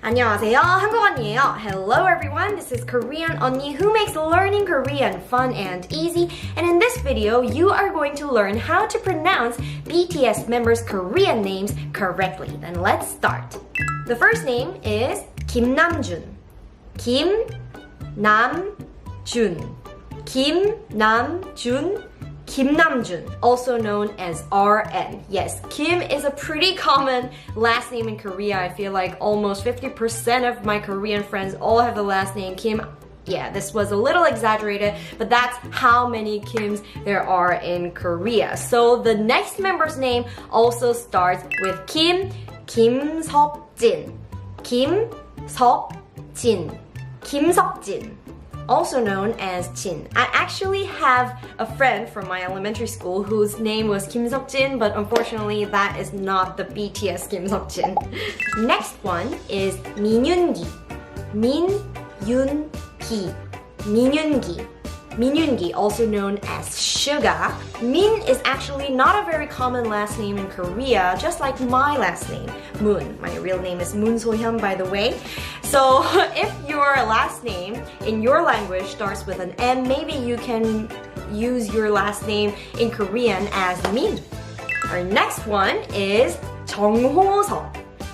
안녕하세요, 한국 언니예요. Hello everyone, this is Korean 언니 who makes learning Korean fun and easy. And in this video, you are going to learn how to pronounce BTS members' Korean names correctly. Then let's start. The first name is Kim Namjoon. Kim Namjoon. Kim Namjoon. Kim Namjoon, also known as RN. Yes, Kim is a pretty common last name in Korea. I feel like almost 50% of my Korean friends all have the last name Kim. Yeah, this was a little exaggerated, but that's how many Kims there are in Korea. So the next member's name also starts with Kim, Kim Seokjin. Kim Seokjin. Kim Seokjin. Also known as Jin. I actually have a friend from my elementary school whose name was Kim Seokjin, but unfortunately that is not the BTS Kim Seokjin. Next one is Minyoongi. Min-yoon-gi. Minyoongi. Minyoongi, also known as Suga. Min is actually not a very common last name in Korea, just like my last name, Moon. My real name is Moon So-hyun, by the way. So if your last name in your language starts with an M, maybe you can use your last name in Korean as Min. Our next one is 정호석.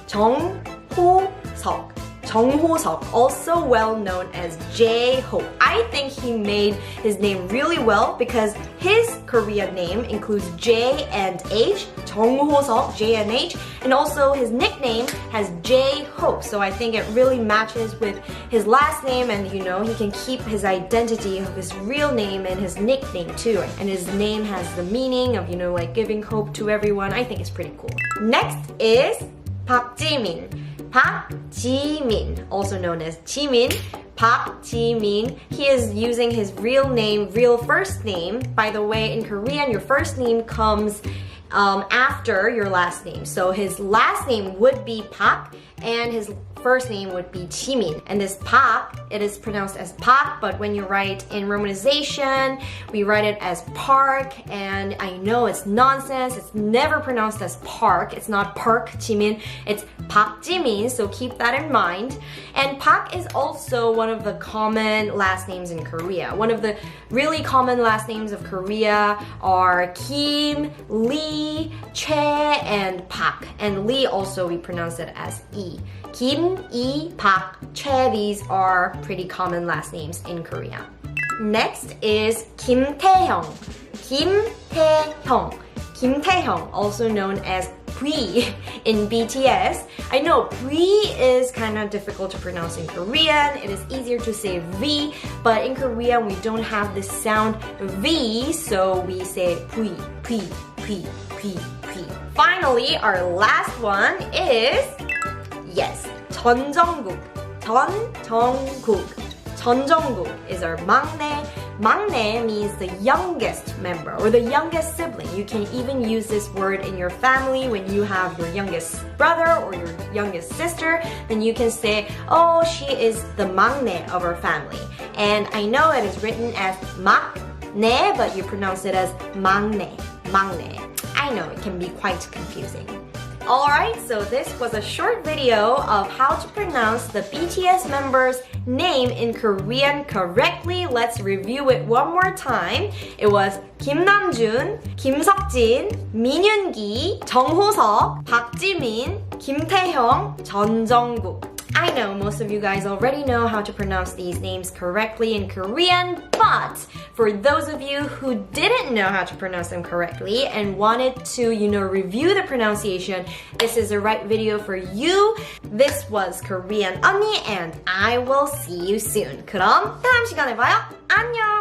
정호석. 정호석, also well known as J-Hope. I think he made his name really well because his Korean name includes J and H, 정호석, J and H, and also his nickname has J-Hope. So I think it really matches with his last name, and you know, he can keep his identity of his real name and his nickname too. And his name has the meaning of, you know, like giving hope to everyone. I think it's pretty cool. Next is Park Jimin. Park Jimin, also known as Jimin. Park Jimin. He is using his real name, real first name. By the way, in Korean, your first name comes after your last name. So his last name would be Park, and his first name would be Jimin. And this Park, it is pronounced as Park, but when you write in romanization, we write it as Park, and I know it's nonsense. It's never pronounced as Park. It's not Park Jimin, it's Park Jimin, so keep that in mind. And Park is also one of the common last names in Korea. One of the really common last names of Korea are Kim, Lee, Choi, and Park. And Lee also, we pronounce it as E. Kim, Lee, Park, Choi, these are pretty common last names in Korea. Next is Kim Taehyung. Kim Taehyung. Kim Taehyung, also known as V in BTS. I know V is kind of difficult to pronounce in Korean. It is easier to say V, but in Korean we don't have this sound V, so we say V, V, V, V, V. Finally, our last one is, yes, 전정국. 전정국. 전정국 is our 막내. 막내 means the youngest member or the youngest sibling. You can even use this word in your family when you have your youngest brother or your youngest sister. Then you can say, oh, she is the 막내 of our family. And I know it is written as 막내, but you pronounce it as 막내. 막내. I know it can be quite confusing. Alright, so this was a short video of how to pronounce the BTS members' name in Korean correctly. Let's review it one more time. It was Kim Namjoon, Kim Seokjin, Minyoongi, 정호석, Park Jimin, Kim Taehyung, 전정국. I know most of you guys already know how to pronounce these names correctly in Korean, but for those of you who didn't know how to pronounce them correctly and wanted to, you know, review the pronunciation, this is the right video for you. This was Korean 언니, and I will see you soon. 그럼 다음 시간에 봐요. 안녕!